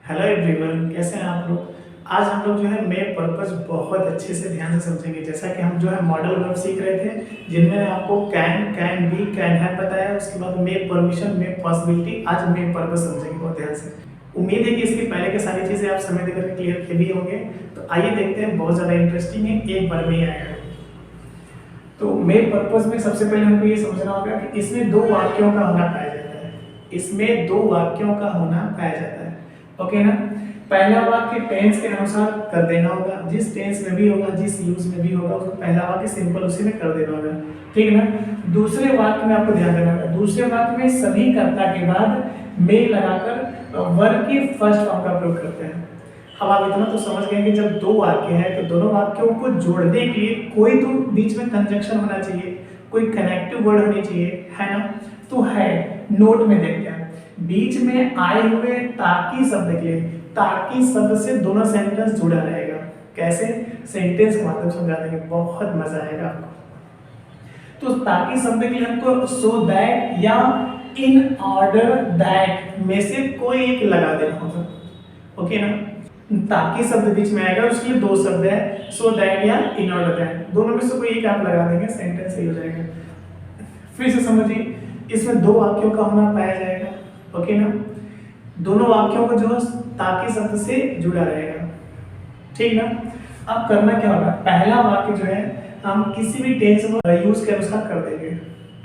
Hello everyone, कैसे हैं आप लोग। आज हम लोग जो है मेक पर्पस बहुत अच्छे से ध्यान से समझेंगे। जैसा कि हम जो है मॉडल वर्ब सीख रहे थे, जिनमें आपको कैन बी, कैन हैव बताया। उसके बाद मेक परमिशन, मेक पॉसिबिलिटी। आज मेक पर्पस समझेंगे बहुत ध्यान से। उम्मीद है कि इसके पहले की सारी चीज़ें आप समय देकर क्लियर भी होंगे। तो आइए देखते हैं, बहुत ज़्यादा इंटरेस्टिंग है, एक बार में ही आएगा। तो मेक पर्पस में सबसे पहले हमको ये समझना होगा कि इसमें दो वाक्यों का होना पाया जाता है। इसमें दो वाक्यों का होना पाया जाता है। ओके ना। पहला वाक्य टेंस के अनुसार कर देना होगा, जिस टेंस में भी होगा, जिस यूज में भी होगा, उसको पहला वाक्य सिंपल उसी में कर देना होगा। ठीक है ना। दूसरे वाक्य में आपको ध्यान देना होगा, दूसरे वाक्य में सभी कर्ता के बाद में लगाकर वर्ब के फर्स्ट फॉर्म का प्रयोग करते हैं। अब आप इतना तो समझ गए कि जब दो वाक्य है तो दोनों वाक्यों को जोड़ने के लिए कोई तो बीच में कंजंक्शन होना चाहिए, कोई कनेक्टिव वर्ड होनी चाहिए, है ना। तो है, नोट में देखते हैं। बीच में आए हुए ताकि शब्द के लिए, ताकि शब्द से दोनों सेंटेंस जुड़ा रहेगा। कैसे? सेंटेंस के माध्यम से समझा देंगे, बहुत मजा आएगा आपको। तो ताकि शब्द के लिए हमको सो दैट या इन ऑर्डर दैट में से कोई एक लगा देना होगा। ओके ना। ताकि शब्द बीच में आएगा, उसके लिए दो शब्द है, सो दैट या इन ऑर्डर दैट। दोनों में से कोई एक आप लगा देंगे, सेंटेंस सही हो जाएगा। फिर से समझिए, इसमें दो वाक्यों का होना पाया जाएगा। ओके ना। दोनों वाक्यों को जो ताकि शब्द से जुड़ा रहेगा। ठीक ना। अब करना क्या होगा, पहला वाक्य जो है हम किसी भी टेंस में यूज के अनुसार कर देंगे।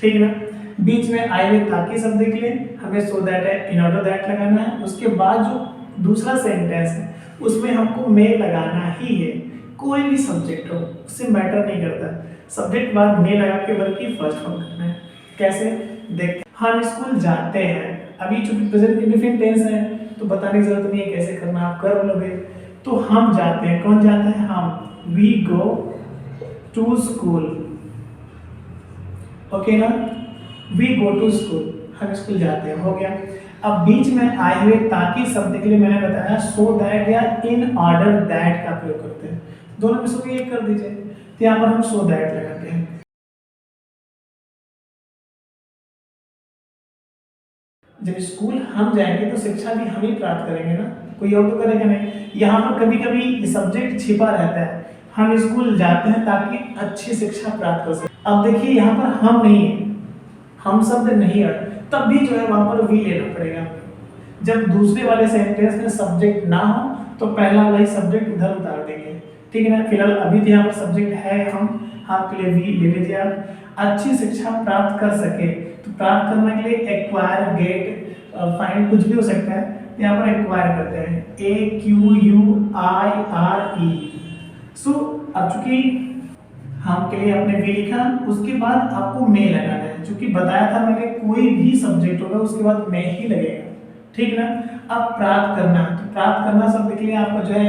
ठीक ना। बीच में आए हुए ताकि शब्द के लिए हमें सो दैट है, इन ऑर्डर दैट लगाना है। उसके बाद जो दूसरा सेंटेंस है उसमें हमको में लगाना ही है। कोई भी सब्जेक्ट हो, उससे मैटर नहीं करता, सब्जेक्ट बाद में लगा के वर्ब की फर्स्ट फॉर्म करना है। कैसे? देख, हम स्कूल जाते हैं। अभी चूंकि प्रेजेंट इंडेफिनिट टेंस है तो बताने की जरूरत नहीं है कैसे करना, आप कर लोगे। तो हम जाते हैं, कौन जाता है? हम। We go to school. Okay ना। वी गो टू स्कूल, हम स्कूल जाते हैं, हो गया। अब बीच में आए हुए ताकि शब्द के लिए मैंने बताया सो दैट या इन ऑर्डर दैट का प्रयोग करते हैं। दोनों में से कोई एक कर दीजिए। तो यहाँ पर हम सो दैट लगाते हैं। जब स्कूल हम जाएंगे तो शिक्षा भी हम ही प्राप्त करेंगे ना, कोई और तो करेगा नहीं। यहाँ पर कभी कभी सब्जेक्ट छिपा रहता है, हम स्कूल जाते हैं ताकि अच्छी शिक्षा प्राप्त कर सकें। अब देखिए यहाँ पर हम नहीं है, हम शब्द नहीं है, तब भी जो है वहां पर वी लेना पड़ेगा। जब दूसरे वाले सेंटेंस में सब्जेक्ट ना हो तो पहला वाला ही सब्जेक्ट उधर उतार देंगे। ठीक है ना। फिलहाल अभी तो यहाँ पर सब्जेक्ट है हम के लिए वी ले लीजिए आप। अच्छी शिक्षा प्राप्त कर सके, तो प्राप्त करने के लिए एक्वायर, गेट, फाइंड कुछ भी हो सकता है। यहाँ पर एक्वायर करते हैं, A Q U I R E. So अब चूंकि हम के लिए आपने वी लिखा, उसके बाद आपको में लगाना है। चूंकि बताया था मैंने, कोई भी सब्जेक्ट होगा उसके बाद में ही लगेगा। ठीक ना। अब प्राप्त करना, तो प्राप्त करना शब्द के लिए आपका जो है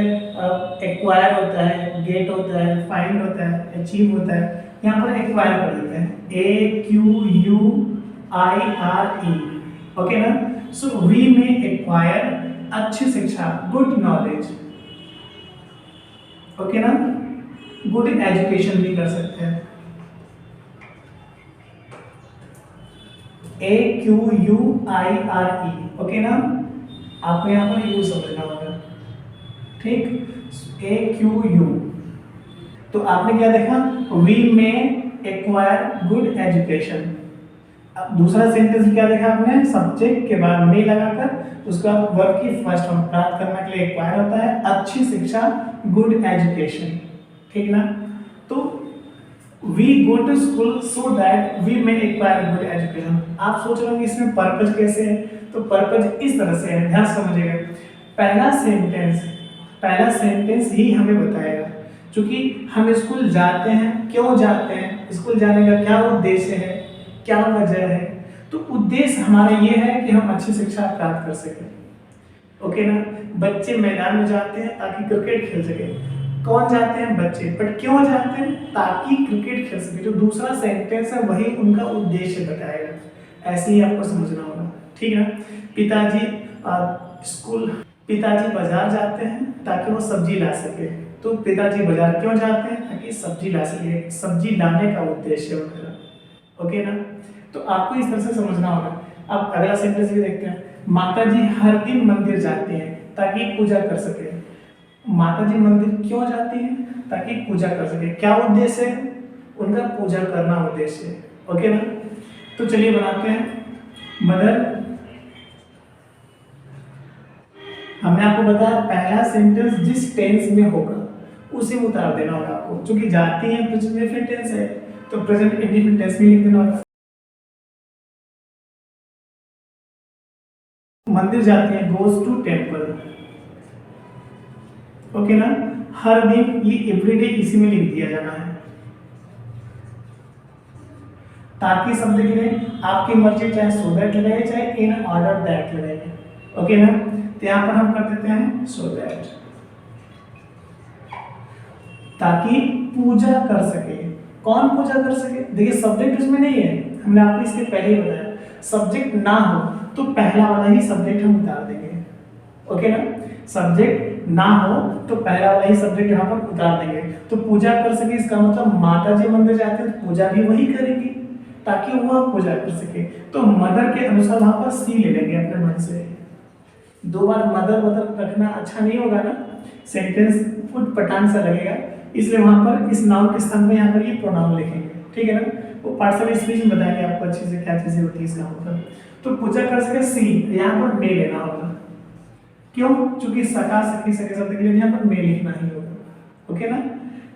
एक्वायर होता है, गेट होता है, फाइंड होता है, अचीव होता है। यहाँ पर एक्वायर कर देते हैं, A Q U I R E. Okay ना। सो वी में एक्वायर अच्छी शिक्षा, गुड नॉलेज। ओके ना। गुड एजुकेशन भी कर सकते हैं, A Q U I R E. Okay ना। आपको यहाँ पर यू समझना होगा। ठीक, ए क्यू यू। तो आपने क्या देखा, वी में एक्वायर गुड एजुकेशन। अब दूसरा सेंटेंस क्या देखा आपने, सब्जेक्ट के बाद में लगाकर उसका वर्ब की फर्स्ट फॉर्म प्राप्त करने के लिए एक्वायर होता है, अच्छी शिक्षा, गुड एजुकेशन। ठीक ना। तो we go to school so that we may acquire good education. आप सोच रहे होंगे इसमें पर्पज कैसे है, तो पर्पज इस तरह से है, ध्यान समझिएगा। पहला सेंटेंस ही हमें बताएगा, क्योंकि हम स्कूल जाते हैं, क्यों जाते हैं, स्कूल जाने का क्या उद्देश्य है, क्या वजह है। तो उद्देश्य हमारा ये है कि हम अच्छी शिक्षा प्राप्त कर सकें। ओके ना। बच्चे मैदान में जाते हैं ताकि क्रिकेट खेल सके। कौन जाते हैं? बच्चे। बट क्यों जाते हैं? ताकि क्रिकेट खेल सके। जो दूसरा सेंटेंस है वही उनका उद्देश्य बताएगा। ऐसे ही आपको समझना होगा। ठीक है। पिताजी बाजार जाते हैं ताकि वो सब्जी ला सके। तो पिताजी बाजार क्यों जाते हैं? ताकि सब्जी ला सके, सब्जी लाने का उद्देश्य है उनका। ओके ना। तो आपको इस तरह से समझना होगा। अब अगला सेंटेंस भी देखते हैं, माताजी हर दिन मंदिर जाते हैं। ताकि पूजा कर सके। माता जी मंदिर क्यों जाती हैं? ताकि पूजा कर सके। क्या उद्देश्य है उनका? पूजा करना उद्देश्य है। ओके ना? तो चलिए बनाते हैं। मदर, हमने आपको बताया पहला सेंटेंस जिस टेंस में होगा उसे उतार देना होगा आपको। क्योंकि जाती है प्रेजेंट इंडेफिनिट टेंस है तो प्रेजेंट इंडेफिनिट टेंस में लिख देना होगा। मंदिर जाती है, गोज टू टेम्पल। ओके ना? हर दिन, ये एवरीडे इसी में लिख दिया जाना है। ताकि शब्द के लिए आपकी मर्जी, चाहे सो दैट लगाइए चाहे इन ऑर्डर दैट लगाइए। ओके ना? तो यहां पर हम कर देते हैं सो दैट, ताकि पूजा कर सके। कौन पूजा कर सके? देखिए सब्जेक्ट उसमें नहीं है, हमने आपको इसके पहले ही बताया। सब्जेक्ट ना हो तो पहला वाला ही सब्जेक्ट हम उतार देंगे। ओके ना? सब्जेक्ट ना हो तो पहला वाला ही सब्जेक्ट यहाँ पर उतार देंगे। तो पूजा कर सके, इसका मतलब माता जी मंदिर जाते हैं तो पूजा भी वही करेगी ताकि वह पूजा कर सके। तो मदर के अनुसार वहां पर सी ले लेंगे अपने मन से। दो बार मदर मदर रखना अच्छा नहीं होगा ना, सेंटेंस फुट पटान सा लगेगा, इसलिए वहां पर इस नाउन के स्थान में यहाँ पर ये प्रोनाउन लिखेंगे। ठीक है ना? वो पार्सल स्पीच में बताएंगे आपको अच्छे से क्या चीजें होती है इसका मतलब। तो पूजा कर सके सी, यहाँ पर मे लेना होगा। क्यों? क्योंकि सका सखी सके शब्द के लिए यहाँ पर मे लिखना ही होगा। ओके ना?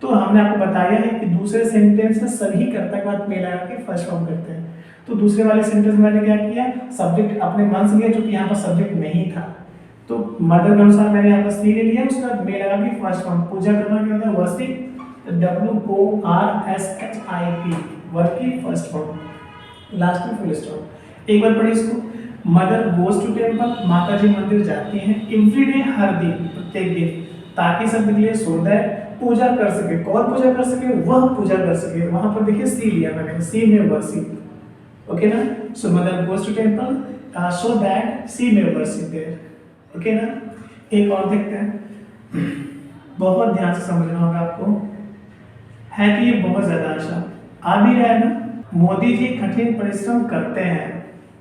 तो हमने आपको बताया है कि दूसरे सेंटेंस में सभी कर्ता के बाद मे लगा के फर्स्ट फॉर्म करते हैं। तो दूसरे वाले सेंटेंस में मैंने क्या किया, सब्जेक्ट अपने मन से लिया क्योंकि यहाँ पर सब्जेक्ट नहीं था। तो मदर के अनुसार मैंने यहाँ पर सी ले लिया, उसके बाद मे लगा के फर्स्ट फॉर्म। पूजा करना क्या होता है? वर्शिप, WORSHIP, वर्ब की फर्स्ट फॉर्म, लास्ट में फुल स्टॉप। एक बार पढ़िए इसको। मदर गोज टू टेम्पल, माता जी मंदिर जाती हैं एवरीडे, हर दिन, प्रत्येक दिन। ताकि शब्द के लिए सो दैट, पूजा कर सके। कौन पूजा कर सके? वह पूजा कर सके। वहां पर देखिए सी लिया मैंने, सी में वर्शिप। ओके ना? So mother goes to temple so that she में वर्शिप देयर। ओके ना? एक और देखते हैं, बहुत ध्यान से समझना होगा आपको। है कि ये बहुत ज्यादा आशा आ भी रहा है ना। मोदी जी कठिन परिश्रम करते हैं।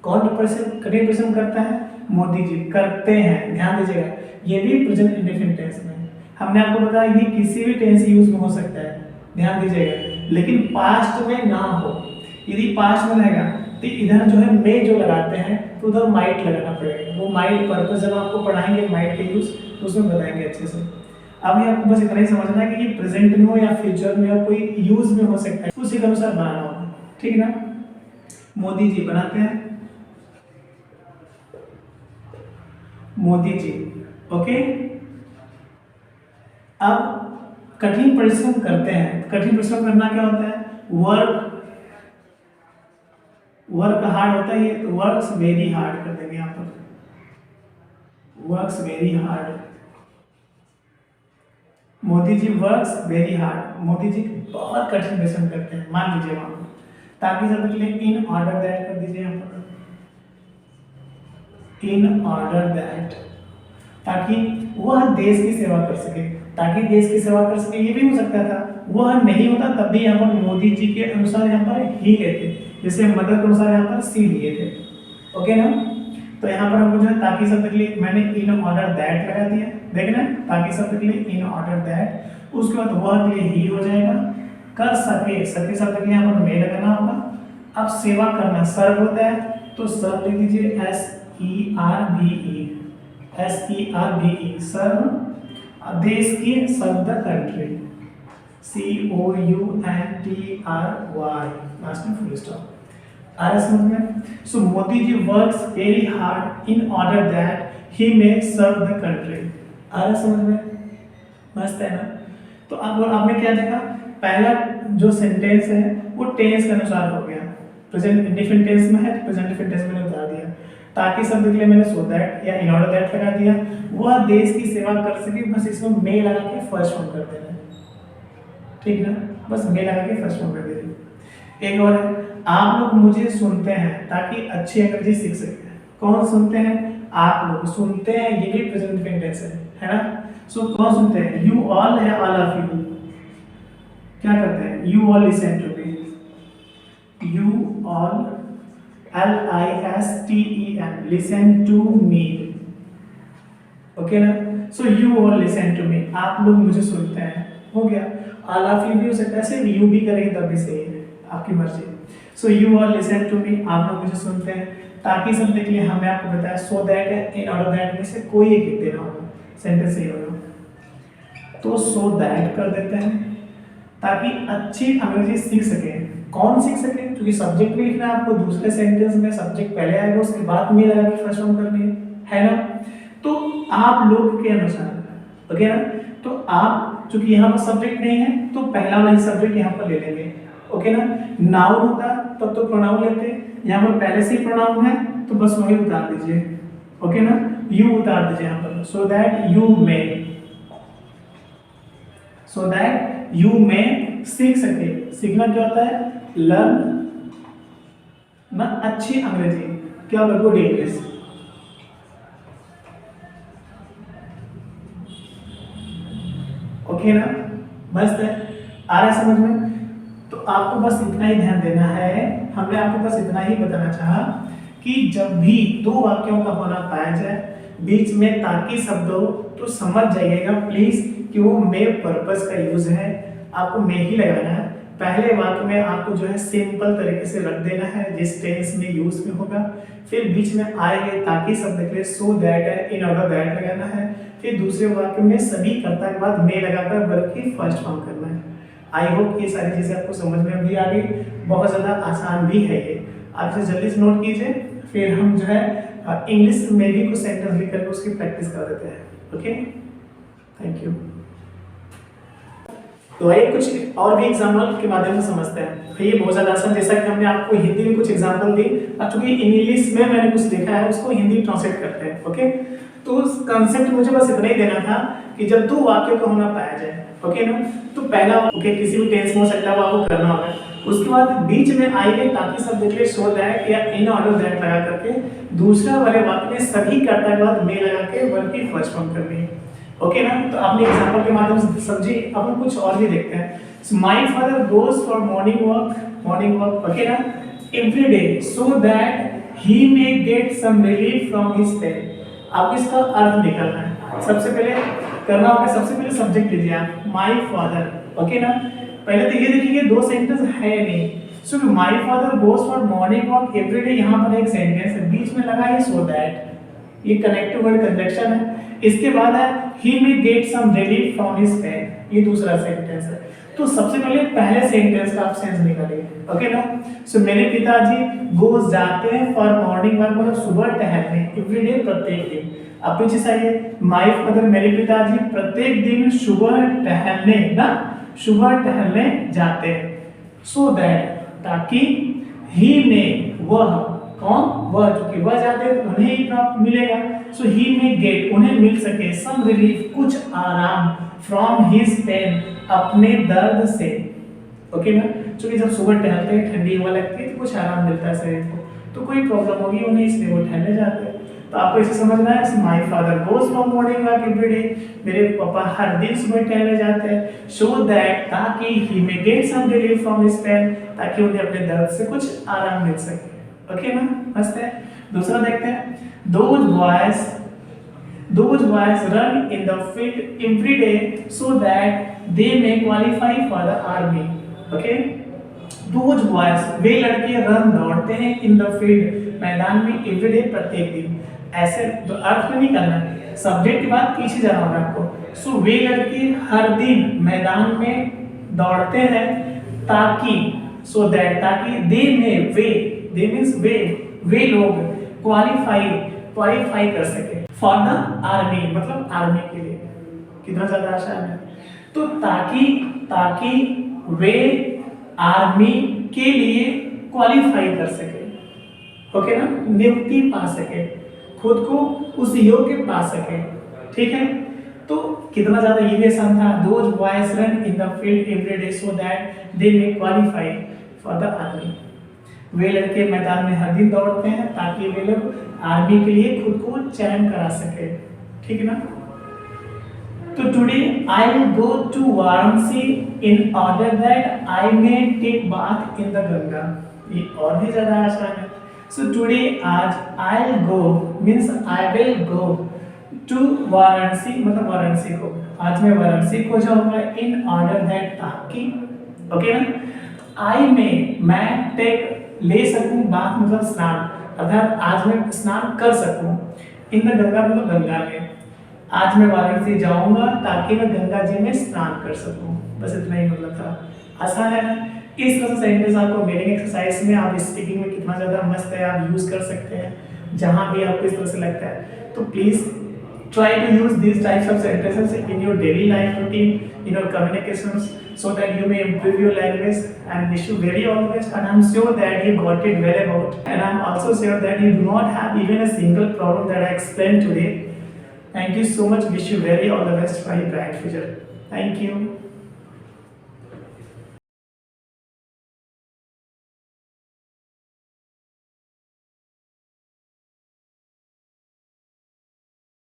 कौन कठिन परिश्रम करता है? मोदी जी करते हैं। ध्यान दीजिएगा, ये भी प्रेजेंट इंडेफिनिट टेंस में। हमने आपको बताया ये किसी भी टेंस यूज में हो सकता है, ध्यान दीजिएगा, लेकिन पास्ट में ना हो। यदि पास्ट में रहेगा तो इधर जो है मे जो लगाते हैं तो उधर माइट लगाना पड़ेगा। वो माइट पर्पस जब आपको पढ़ाएंगे माइट के यूज तो उसमें बताएंगे अच्छे से। अभी आपको बस इतना ही समझना है कि ये प्रेजेंट में हो या फ्यूचर में हो, कोई यूज में हो सकता है, उसी के अनुसार बनाना होगा। ठीक है ना? मोदी जी बनाते हैं, मोदी जी। ओके, अब कठिन परिश्रम करते हैं। कठिन परिश्रम करना क्या होता है? वर्क, वर्क हार्ड होता है, तो वर्क्स वेरी हार्ड कर देंगे यहाँ पर, works very hard. Modi ji works very hard, Modi ji बहुत कठिन परिश्रम करते हैं, मान लीजिए वहां पर। ताकि शब्द के लिए इन ऑर्डर दैट कर दीजिए यहाँ पर, इन ऑर्डर दैट, ताकि वह देश की सेवा कर सके। ताकि देश की सेवा कर सके ये भी हो सकता था, वह नहीं होता तब भी यहाँ पर मोदी जी के अनुसार यहाँ पर ही लेते, जैसे मदर के अनुसार यहाँ पर सी लिए थे। ओके ना? तो यहाँ पर हमको जो है ताकि शब्द के लिए मैंने इन ऑर्डर दैट लगा दिया, देखना, ताकि शब्द के लिए इन ऑर्डर दैट, उसके बाद वह के लिए ही हो जाएगा। कर सके, सके शब्द के लिए यहाँ पर मे लगाना होगा। अब सेवा करना सर्व होता है, तो सर्व लिख दीजिए SERVE, SERVE, सर्व। देश की शब्द कंट्री, COUNTRY, लास्ट में फुल स्टॉप। आ रहा समझ में? So Modi ji works very hard in order that he may serve the country. आ रहा समझ में? मस्त है ना? तो अब आपने क्या देखा, पहला जो सेंटेंस है वो टेंस के अनुसार हो गया। प्रेजेंट इंडेफिनिट टेंस में है तो प्रेजेंट इंडेफिनिट टेंस में बता दिया। ताकि शब्द के लिए मैंने सो दैट या इन ऑर्डर दैट लगा दिया, वह देश की सेवा कर सके, बस इसमें मे लगा के फर्स्ट फॉर्म कर देना। ठीक ना? बस मे लगा के फर्स्ट फॉर्म कर देना। एक और है, आप लोग मुझे सुनते हैं ताकि अच्छी अंग्रेजी सीख सके। कौन सुनते हैं? आप लोग सुनते हैं, ये भी प्रेजेंट इंडेफिनिट टेंस है ना? सो कौन सुनते हैं? यू ऑल या ऑल ऑफ यू क्या करते हैं? You all listen to me, you all LISTEN, listen to me. Okay ना। So you all listen to me, आप लोग मुझे सुनते हैं, हो गया। ऑल ऑफ यू भी हो सकता है, सिर्फ यू भी करेंगे तब भी सही है, आपकी मर्जी। So you all listen to me, आप लोग मुझे सुनते हैं, ताकि शब्द के लिए हमने आपको बताया so that, in order that में से कोई एक लिख देना होगा, सेंटेंस सही होगा। तो सो दैट कर देते हैं ताकि अच्छी अंग्रेजी सीख सकें। कौन सीख सके? क्योंकि सब्जेक्ट भी लिखना है आपको, दूसरे सेंटेंस में सब्जेक्ट पहले आएगा, उसके बाद में लगा के फर्स्ट फॉर्म करनी है ना। तो आप लोग के अनुसार, ओके ना। तो आप चूंकि यहाँ पर सब्जेक्ट नहीं है तो पहला वाला सब्जेक्ट यहाँ पर ले लेंगे, ओके ना। नाउन होता तब तो प्रोनाउन लेते, यहाँ पर पहले से ही प्रोनाउन है तो बस वही उतार दीजिए, ओके ना। यू उतार दीजिए यहाँ पर, so that you may, so that you may सीख सके। सीखना क्या होता है? लर्न ना अच्छी अंग्रेजी, क्या गुड इंग्लिश। ओके ना, मस्त है, आ रहा है समझ में। तो आपको बस इतना ही ध्यान देना है, हमने आपको बस इतना ही बताना चाहा कि जब भी दो वाक्यों का होना पाया जाए, बीच में ताकि शब्द हो तो समझ जाइएगा प्लीज कि वो मे पर्पस का यूज है, आपको मे ही लगाना है। पहले वाक्य में आपको जो है सिंपल तरीके से रख देना है जिस टेंस में यूज में होगा, फिर बीच में आएंगे ताकि शब्द के लिए सो दैट है, इन ऑर्डर दैट लगाना है, फिर दूसरे वाक्य में सभी कर्ता के बाद मे लगाकर वर्ब की फर्स्ट फॉर्म करना है। आई होप ये सारी चीजें आपको समझ में भी आ गई, बहुत ज्यादा आसान भी है ये, आप इसे जल्दी से नोट कीजिए, फिर हम जो है इंग्लिश में भी कुछ सेंटेंस लिख करके उसकी प्रैक्टिस कर देते हैं। Okay, thank you. तो आइए कुछ और भी एग्जाम्पल के माध्यम से समझते हैं। तो ये बहुत ज्यादा आसान, जैसा कि हमने आपको हिंदी में कुछ एग्जाम्पल दी, अब चूंकि इंग्लिश में मैंने कुछ देखा है उसको हिंदी ट्रांसलेट करते हैं। ओके, तो उस कंसेप्ट मुझे बस इतना ही देना था कि जब दो वाक्यों को होना पाया जाए, ओके ना, तो पहला ओके किसी भी टेंस में हो सकता है वो आपको करना होगा, उसके बाद बीच में आएंगे ताकि शब्द के लिए सो दैट या इन ऑर्डर दैट लगा करके दूसरा वाले वाक्य में सभी कर्ता के बाद मे लगा के वर्ब की फर्स्ट फॉर्म करनी है। ओके ना, तो आपने एग्जांपल के माध्यम से समझी। अब हम कुछ और भी देखते हैं। My father goes for morning walk, okay ना, every day so that he may get some relief from his pain. आपको इसका अर्थ निकालना है। सबसे पहले करना होगा, सबसे पहले सब्जेक्ट लीजिए आप, माय फादर, ओके ना। पहले तो ये देखिए दो सेंटेंस है नहीं, so my father goes for morning walk every day, यहाँ पर एक सेंटेंस है, बीच में लगा है सो दैट, ये कनेक्टिव वर्ड कंजंक्शन है। इसके बाद है he may get some relief from his pain, ये दूसरा सेंटेंस है। तो सबसे पहले सेंटेंस का आप सेंस निकालिए, ओके ना। सो मेरे पिताजी गोस जाते हैं फॉर मॉर्निंग वॉक, मतलब सुबह टहलने, एवरी डे प्रत्येक दिन। अब पीछे से आइए, माय फादर मेरे पिताजी प्रत्येक दिन सुबह टहलने ना, सुबह टहलने जाते हैं, सो दैट ताकि ही में वह, कौन? वह, चूंकि वह जाते हैं उन्हें ही प्राप्त मिलेगा, सो ही में गेट उन्हें मिल सके सम रिलीफ कुछ आराम फ्रॉम हिज पेन अपने दर्द से, ओके ना। चूंकि जब सुबह टहलते हैं ठंडी हवा लगती है तो कुछ आराम मिलता है शरीर को, तो कोई प्रॉब्लम होगी उन्हें, इसलिए वो ठहरने जाते हैं। तो आपको इसे समझना है, my father goes for morning walk every day, मेरे पापा हर दिन सुबह टहलने जाते हैं, सो दैट ताकि he may get some relief from his pain, ताकि उन्हें अपने दर्द से कुछ आराम मिल सके। ओके ना, मस्त है। दूसरा देखते हैं, those boys run in the field every day so that they may qualify for the army, okay। those boys, वे लड़के रन दौड़ते हैं in the field, मैदान में, every day प्रत्येक दिन। ऐसे तो अर्थ में नहीं करना है, सब्जेक्ट के बाद पीछे जाना होगा आपको। सो वे लड़के हर दिन मैदान में दौड़ते हैं ताकि, सो दैट ताकि, दे में वे, दे मींस वे लोग क्वालिफाई कर सके फॉर द आर्मी, मतलब आर्मी के लिए। कितना ज्यादा आसान है। तो ताकि वे आर्मी के लिए क्वालिफाई कर सके, ओके ना, नियुक्ति पा सके, खुद को उस योग्य पा सके, ठीक है। तो कितना ज्यादा ये भी आसान था। Those boys run in the field every day so that they may qualify for the army, वे लड़के मैदान में हर दिन दौड़ते हैं ताकि वे लोग आर्मी के लिए खुद को चयन करा सके, ठीक है ना। तो today I will go to Varanasi in order that I may take bath in the Ganga, ये और भी ज्यादा आसान है। सो टुडे, आज, I will go means I will go to Varanasi मतलब वाराणसी को, आज मैं वाराणसी को जाऊंगा इन ऑर्डर दैट, ताकि ओके ना आई में मैं टेक ले सकूं बाथ मतलब स्नान, अर्थात आज मैं स्नान कर सकूं इन द गंगा मतलब गंगा में। आज मैं वाराणसी जाऊंगा ताकि मैं गंगा जी में स्नान कर सकूं। बस इतना ही मतलब था, आसान है ना। इस तरह से सेंटेंस आपको मीनिंग एक्सरसाइज में आप स्पीकिंग में कितना ज़्यादा मस्त है, आप यूज़ कर सकते हैं जहाँ भी आपको इस तरह से लगता है। तो please try to use these types of sentences in your daily life routine, in your communications, so that you may improve your language, and wish you very all the best. And I'm sure that you got it well about, and I'm also sure that you do not have even a single problem that I explained today. Thank you so much. Wish you very all the best for your bright future. Thank you.